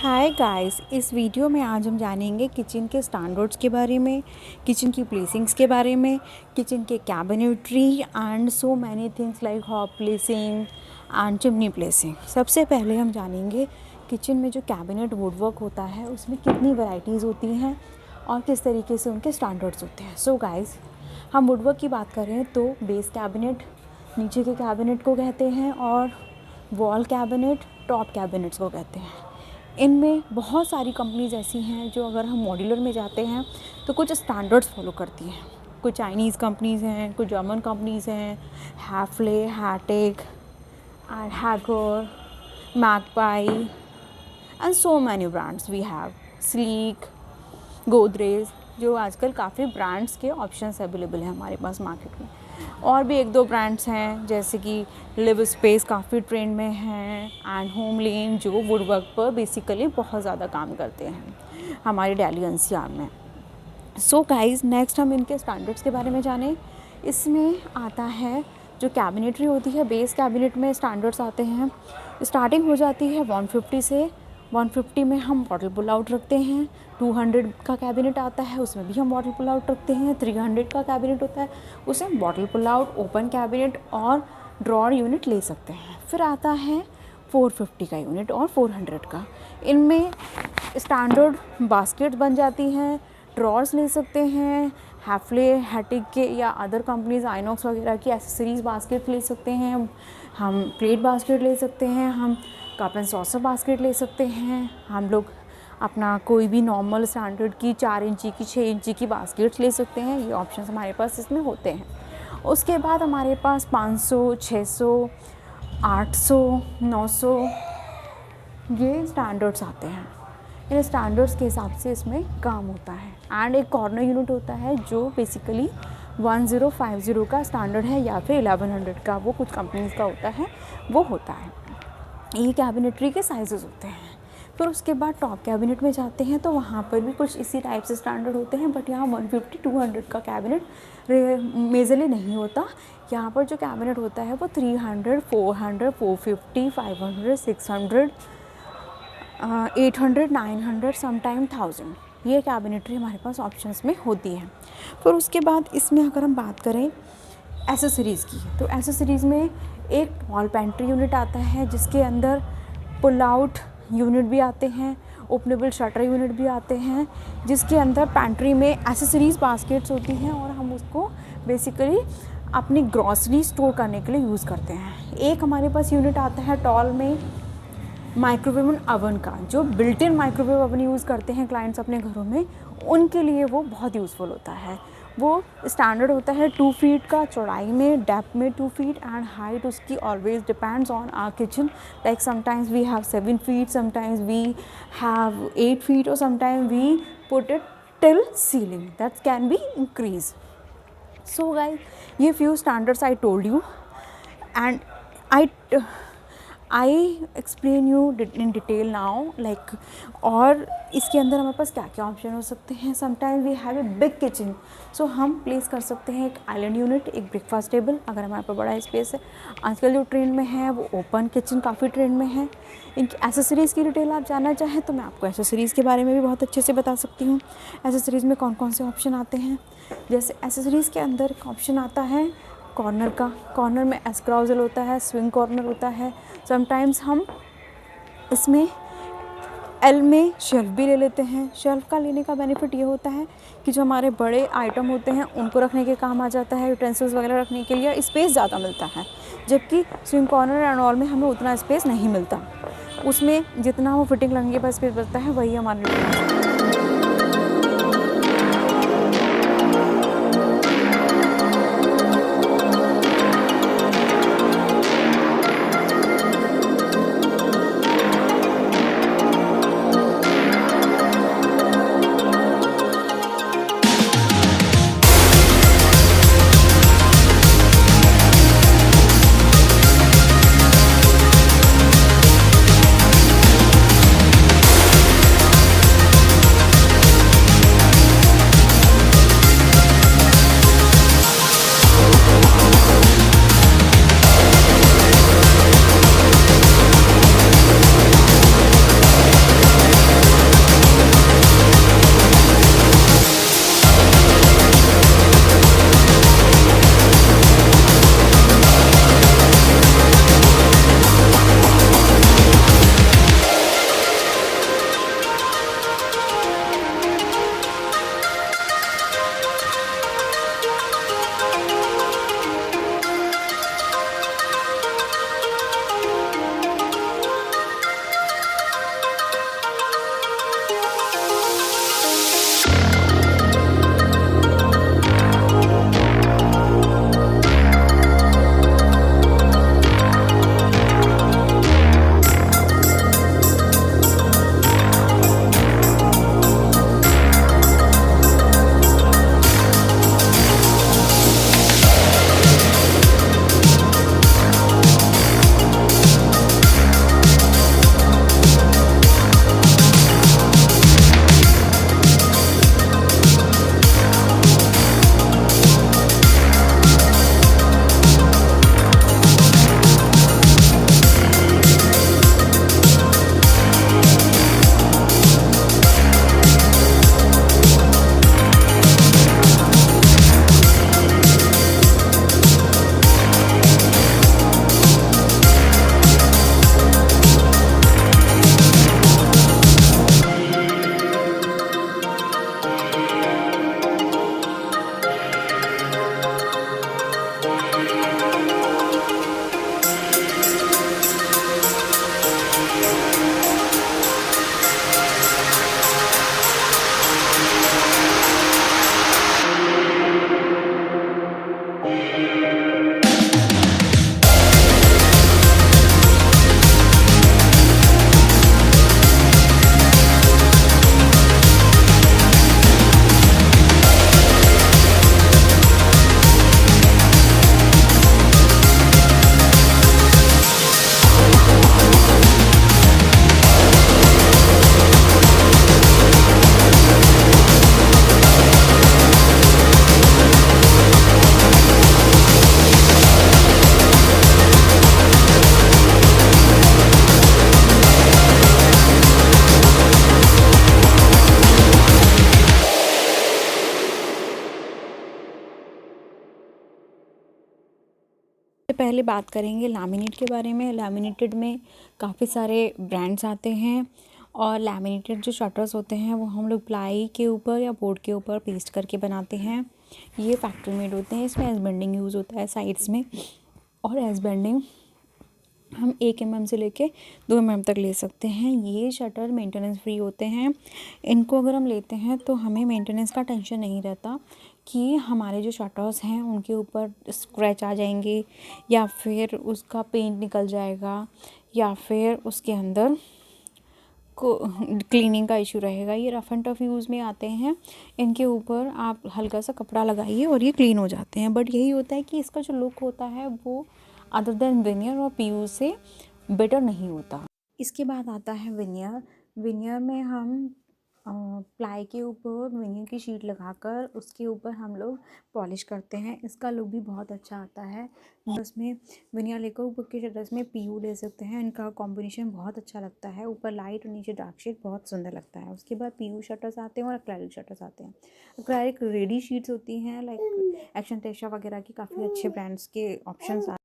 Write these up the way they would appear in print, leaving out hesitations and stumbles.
Hi guys, इस video में आज हम जानेंगे किचन के स्टैंडर्ड्स के बारे में, किचन की प्लेसिंग्स के बारे में, किचन के cabinetry and so many things like hob placing and chimney placing. सबसे पहले हम जानेंगे किचन में जो कैबिनेट वुडवर्क होता है उसमें कितनी वैरायटीज़ होती हैं और किस तरीके से उनके स्टैंडर्ड्स होते हैं। सो गाइस, हम वुडवर्क की बात करें तो बेस कैबिनेट नीचे के कैबिनेट को कहते हैं और वॉल कैबिनेट टॉप कैबिनेट्स को कहते हैं। इनमें बहुत सारी कंपनीज़ ऐसी हैं जो अगर हम मॉड्यूलर में जाते हैं तो कुछ स्टैंडर्ड्स फॉलो करती हैं। कुछ चाइनीज़ कंपनीज़ हैं, कुछ जर्मन कंपनीज़ हैं, Hafele, Hettich and Hager, Magpie and so many brands we have, Sleek, Godrej, जो आजकल काफ़ी ब्रांड्स के ऑप्शंस अवेलेबल हैं हमारे पास मार्केट में। और भी एक दो ब्रांड्स हैं जैसे कि लिव स्पेस काफ़ी ट्रेंड में हैं एंड होमलेन, जो वुडवर्क पर बेसिकली बहुत ज़्यादा काम करते हैं हमारे दिल्ली एनसीआर में। सो गाइस, नेक्स्ट हम इनके स्टैंडर्ड्स के बारे में जानें। इसमें आता है जो कैबिनेटरी होती है, बेस कैबिनेट में स्टैंडर्ड्स आते हैं। स्टार्टिंग हो जाती है 150 से। 150 में हम बॉटल पुल आउट रखते हैं। 200 का कैबिनेट आता है, उसमें भी हम बॉटल पुल आउट रखते हैं। 300 का कैबिनेट होता है, उसमें bottle pull out, open cabinet और ड्रॉअर यूनिट ले सकते हैं। फिर आता है 450 का यूनिट और 400 का। इनमें स्टैंडर्ड बास्केट बन जाती हैं, ड्रॉर्स ले सकते हैं। हैफले, हैटिक के या अदर कंपनीज आइनॉक्स वगैरह की एसेसरीज बास्केट ले सकते हैं। हम प्लेट बास्केट ले सकते हैं, हम कप एंड सॉसर बास्केट ले सकते हैं। हम लोग अपना कोई भी नॉर्मल स्टैंडर्ड की 4 इंची की, 6 इंची की बास्केट्स ले सकते हैं। ये ऑप्शंस हमारे पास इसमें होते हैं। उसके बाद हमारे पास 500, 600, 800, 900 ये स्टैंडर्ड्स आते हैं। इन स्टैंडर्ड्स के हिसाब से इसमें काम होता है। एंड एक कॉर्नर यूनिट होता है जो बेसिकली 1050 का स्टैंडर्ड है या फिर 1100 का, वो कुछ कंपनीज़ का होता है, वो होता है। ये कैबिनेटरी के साइजेस होते हैं। फिर उसके बाद टॉप कैबिनेट में जाते हैं तो वहाँ पर भी कुछ इसी टाइप से स्टैंडर्ड होते हैं, बट यहाँ 150, 200 का कैबिनेट मेजरली नहीं होता। यहाँ पर जो कैबिनेट होता है वो 300, 400, 450, 500, 600, 800, 900, समटाइम 1000, ये कैबिनेटरी हमारे पास ऑप्शंस में होती है। फिर उसके बाद इसमें अगर हम बात करें एसेसरीज़ की, तो एसेसरीज़ में एक वॉल पेंट्री यूनिट आता है जिसके अंदर पुल आउट यूनिट भी आते हैं, ओपनेबल शटर यूनिट भी आते हैं, जिसके अंदर पेंट्री में एसेसरीज़ बास्केट्स होती हैं और हम उसको बेसिकली अपनी ग्रॉसरी स्टोर करने के लिए यूज़ करते हैं। एक हमारे पास यूनिट आता है टॉल में माइक्रोवेव अवन का, जो built in microwave oven use करते हैं क्लाइंट्स अपने घरों में, उनके लिए वो बहुत यूज़फुल होता है। वो स्टैंडर्ड होता है 2 फीट का चौड़ाई में, डेप्थ में 2 फीट एंड हाइट उसकी always depends on our kitchen. Like sometimes we have 7 feet, sometimes we have 8 feet और sometimes we put it till ceiling, that can be increase. So guys, ये few standards I told you and I explain you in detail now, like. और इसके अंदर हमारे पास क्या क्या option हो सकते हैं। Sometimes we have a big kitchen, so हम प्लेस कर सकते हैं एक आइलैंड यूनिट, एक ब्रेकफास्ट टेबल, अगर हमारे पास बड़ा स्पेस है। आजकल जो ट्रेंड में है वो ओपन किचन काफ़ी ट्रेंड में है। इनकी एसेसरीज़ की डिटेल आप जानना चाहें तो मैं आपको एसेसरीज़ के बारे में भी बहुत अच्छे से बता सकती हूँ। एसेसरीज़ में कौन कौन से ऑप्शन आते हैं, जैसे एसेसरीज़ के अंदर एक ऑप्शन आता है कॉर्नर का। कॉर्नर में एस्क्राउजल होता है, स्विंग कॉर्नर होता है। समटाइम्स हम इसमें एल में शेल्फ भी ले लेते हैं। शेल्फ का लेने का बेनिफिट ये होता है कि जो हमारे बड़े आइटम होते हैं उनको रखने के काम आ जाता है, यूटेंसिल्स वगैरह रखने के लिए स्पेस ज़्यादा मिलता है, जबकि स्विंग कॉर्नर एंड ऑल में हमें उतना स्पेस नहीं मिलता। उसमें जितना वो फिटिंग लगने के बाद स्पेस बचता है वही हमारे पहले बात करेंगे लैमिनेट के बारे में। लैमिनेटेड में काफ़ी सारे ब्रांड्स आते हैं और लैमिनेटेड जो शटर्स होते हैं वो हम लोग प्लाई के ऊपर या बोर्ड के ऊपर पेस्ट करके बनाते हैं। ये फैक्ट्री मेड होते हैं। इसमें एज बेंडिंग यूज़ होता है साइड्स में, और एज बेंडिंग हम 1 mm से लेके 2 mm तक ले सकते हैं। ये शटर मेंटेनेंस फ्री होते हैं। इनको अगर हम लेते हैं तो हमें मेंटेनेंस का टेंशन नहीं रहता कि हमारे जो शटर्स हैं उनके ऊपर स्क्रैच आ जाएंगे, या फिर उसका पेंट निकल जाएगा, या फिर उसके अंदर को क्लीनिंग का इशू रहेगा। ये रफ़ एंड टफ यूज़ में आते हैं। इनके ऊपर आप हल्का सा कपड़ा लगाइए और ये क्लीन हो जाते हैं। बट यही होता है कि इसका जो लुक होता है वो अदर देन विनियर और पीयू से बेटर नहीं होता। इसके बाद आता है विनियर। विनियर में हम प्लाई के ऊपर विनियर की शीट लगाकर उसके ऊपर हम लोग पॉलिश करते हैं। इसका लुक भी बहुत अच्छा आता है। इसमें विनियर लेकर ऊपर के शटर्स में पीयू ले सकते हैं। इनका कॉम्बिनेशन बहुत अच्छा लगता है। ऊपर लाइट और नीचे डार्क शेड बहुत सुंदर लगता है। उसके बाद पीयू शटर्स आते हैं और एक्रेलिक शटर्स आते हैं। एक्रेलिक रेडी शीट्स होती हैं, लाइक एक्शन टेशा वगैरह की काफ़ी अच्छे ब्रांड्स के ऑप्शंस आते हैं।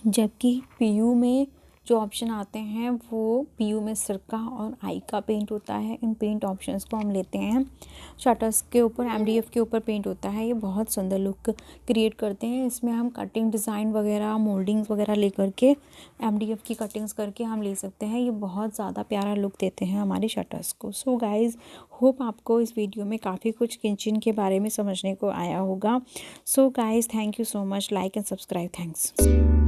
जबकि पीयू में जो ऑप्शन आते हैं वो पीयू में सिरका और आई का पेंट होता है। इन पेंट ऑप्शंस को हम लेते हैं। शटर्स के ऊपर एमडीएफ के ऊपर पेंट होता है। ये बहुत सुंदर लुक क्रिएट करते हैं। इसमें हम कटिंग डिज़ाइन वगैरह मोल्डिंग्स वगैरह ले करके एमडीएफ की कटिंग्स करके हम ले सकते हैं। ये बहुत ज़्यादा प्यारा लुक देते हैं हमारे शटर्स को। सो गाइज़, होप आपको इस वीडियो में काफ़ी कुछ किचन के बारे में समझने को आया होगा। So guys, thank you so much. Like and subscribe. Thanks.